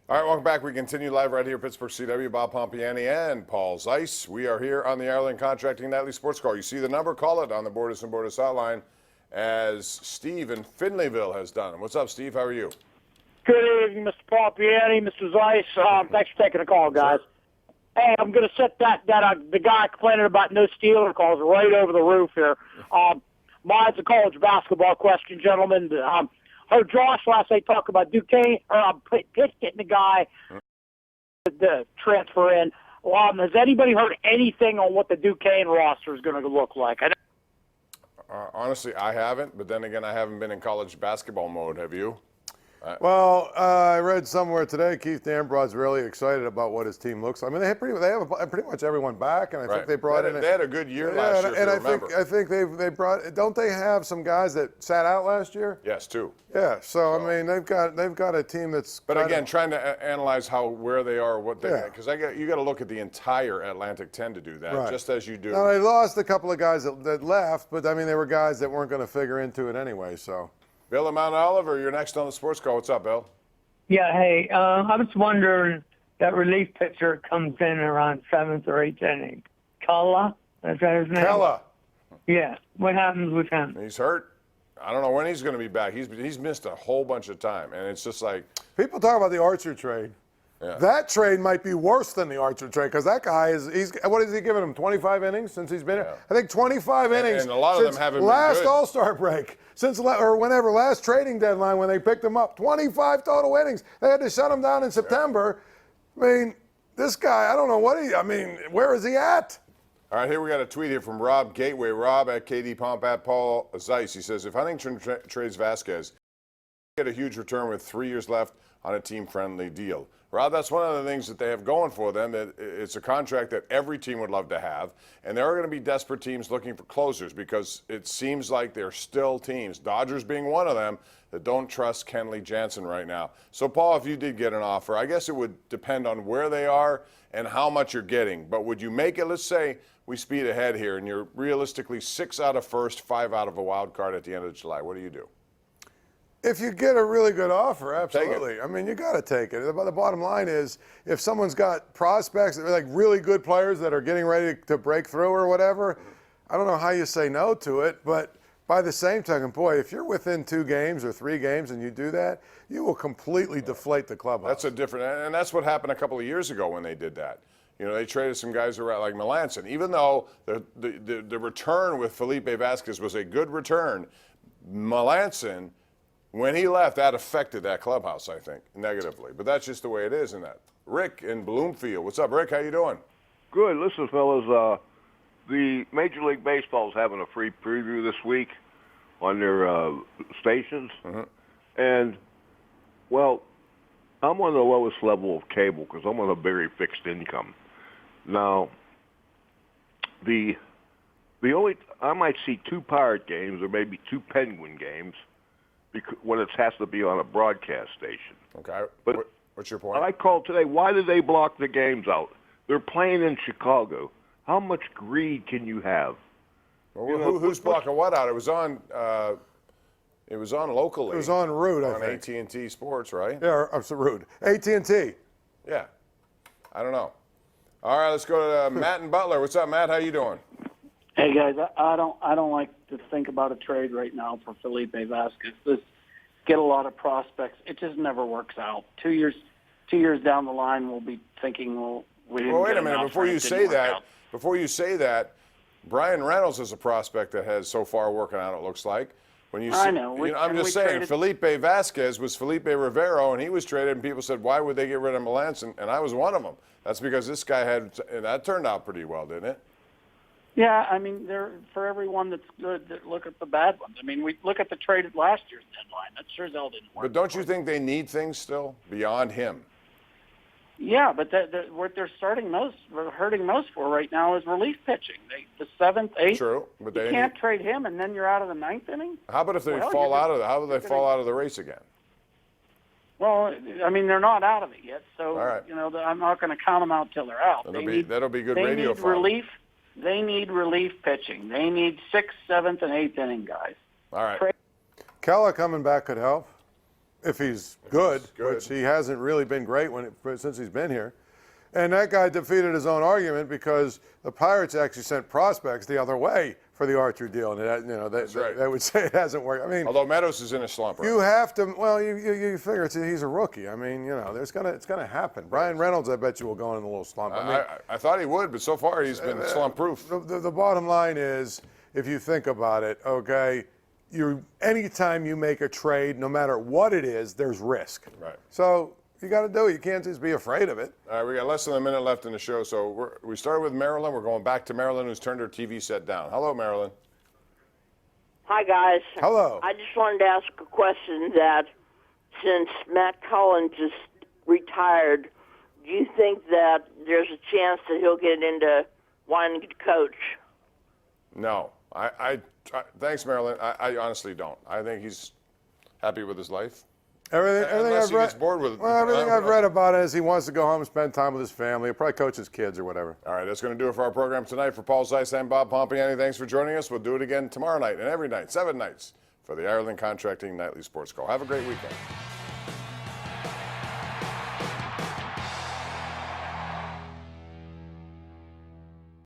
All right, welcome back. We continue live right here, Pittsburgh CW. Bob Pompeani and Paul Zeise. We are here on the Ireland Contracting Nightly Sports Call. You see the number, call it on the Borders and Borders hotline, as Steve in Finleyville has done. What's up, Steve? How are you? Good evening, Mr. Pompeani, Mr. Zeise. Thanks for taking the call, guys. Sure. Hey, I'm going to set the guy complaining about no Steeler calls right over the roof here. Mine's a college basketball question, gentlemen. Heard Josh last night talk about Duquesne, Pitt getting the guy to transfer in. Has anybody heard anything on what the Duquesne roster is going to look like? Honestly, I haven't, but then again, I haven't been in college basketball mode. Have you? Well, I read somewhere today Keith Dambrod's really excited about what his team looks like. I mean, they have pretty much everyone back, and I think they brought in. They had a good year last year. And I think they brought. Don't they have some guys that sat out last year? Yes, two. Yeah. So I mean, they've got a team that's. But again, trying to analyze where they are, what they because you got to look at the entire Atlantic 10 to do that, just as you do. Now, they lost a couple of guys that left, but I mean, they were guys that weren't going to figure into it anyway. So. Bill and Mount Oliver, you're next on the sports call. What's up, Bill? Yeah, hey, I was wondering, that relief pitcher comes in around 7th or 8th inning. Kala? Is that his name? Kala. Yeah. What happens with him? He's hurt. I don't know when he's going to be back. He's missed a whole bunch of time, and it's just like. People talk about the Archer trade. Yeah. That trade might be worse than the Archer trade because that guy what is he giving him, 25 innings since he's been here? I think 25 innings. And a lot of them haven't been good. Last All-Star break, whenever, last trading deadline when they picked him up, 25 total innings. They had to shut him down in September. I mean, this guy, I don't know where is he at? All right, here we got a tweet here from Rob Gateway. Rob at KD Pomp at Paul Zeise. He says, if Huntington trades Vasquez, get a huge return with 3 years left on a team-friendly deal. Rob, that's one of the things that they have going for them. It's a contract that every team would love to have, and there are going to be desperate teams looking for closers because it seems like there are still teams, Dodgers being one of them, that don't trust Kenley Jansen right now. So, Paul, if you did get an offer, I guess it would depend on where they are and how much you're getting. But would you make it, let's say we speed ahead here, and you're realistically 6 out of first, 5 out of a wild card at the end of July. What do you do? If you get a really good offer, absolutely. I mean, you got to take it. The bottom line is, if someone's got prospects that are like really good players that are getting ready to break through or whatever, I don't know how you say no to it. But by the same token, boy, if you're within 2 games or 3 games and you do that, you will completely deflate the clubhouse. That's and that's what happened a couple of years ago when they did that. You know, they traded some guys who were like Melanson. Even though the return with Felipe Vasquez was a good return, Melanson, when he left, that affected that clubhouse, I think, negatively. But that's just the way it is in that. Rick in Bloomfield. What's up, Rick? How you doing? Good. Listen, fellas, the Major League Baseball is having a free preview this week on their stations. And, well, I'm on the lowest level of cable because I'm on a very fixed income. Now, the only I might see 2 Pirate games or maybe 2 Penguin games when it has to be on a broadcast station. Okay. But what's your point? I called today. Why did they block the games out? They're playing in Chicago. How much greed can you have? Well, who's blocking what out? It was on locally. It was on Root, I think. On AT&T Sports, right? Yeah, it's Root. AT&T. Yeah. I don't know. All right, let's go to Matt and Butler. What's up, Matt? How you doing? Hey guys, I don't like to think about a trade right now for Felipe Vasquez. Just get a lot of prospects. It just never works out. 2 years down the line, we'll be thinking, well, we didn't. Well, wait get a minute. enough, Before you say that, Brian Reynolds is a prospect that has so far working out. It looks like. I know. I'm just saying, Felipe Vasquez was Felipe Rivero, and he was traded, and people said, why would they get rid of Melanson? And I was one of them. That's because this guy that turned out pretty well, didn't it? Yeah, I mean, for everyone that's good, look at the bad ones. I mean, we look at the trade at last year's deadline. That sure as hell didn't work. But don't you think they need things still beyond him? Yeah, but what they're hurting most for right now is relief pitching. The 7th, 8th. True, but you can't trade him, and then you're out of the 9th inning. How about if they fall out of How do they fall out of the race again? Well, I mean, they're not out of it yet, so right. I'm not going to count them out till they're out. That'll be good radio. They need relief. They need relief pitching. They need 6th, 7th, and 8th inning guys. All right. Kella coming back could help. if he's good, good. which he hasn't really been great since he's been here. And that guy defeated his own argument because the Pirates actually sent prospects the other way for the Archer deal, and they would say it hasn't worked. I mean, Although Meadows is in a slump. Right? you have to. Well, you figure he's a rookie. I mean, it's gonna happen. Brian Reynolds, I bet you, will go in a little slump. I thought he would, but so far he's been slump-proof. The bottom line is, if you think about it, okay, anytime you make a trade, no matter what it is, there's risk. Right. So you got to do it. You can't just be afraid of it. All right, we got less than a minute left in the show, so we started with Marilyn. We're going back to Marilyn, who's turned her TV set down. Hello, Marilyn. Hi, guys. Hello. I just wanted to ask a question that since Matt Cullen just retired, do you think that there's a chance that he'll get into wanting to coach? No. Thanks, Marilyn. I honestly don't. I think he's happy with his life. Everything I've read, gets bored with it. well, everything I've read about it is he wants to go home and spend time with his family. He'll probably coach his kids or whatever. All right, that's going to do it for our program tonight. For Paul Zeise and Bob Pompeani, thanks for joining us. We'll do it again tomorrow night and every night, 7 nights, for the Ireland Contracting Nightly Sports Call. Have a great weekend.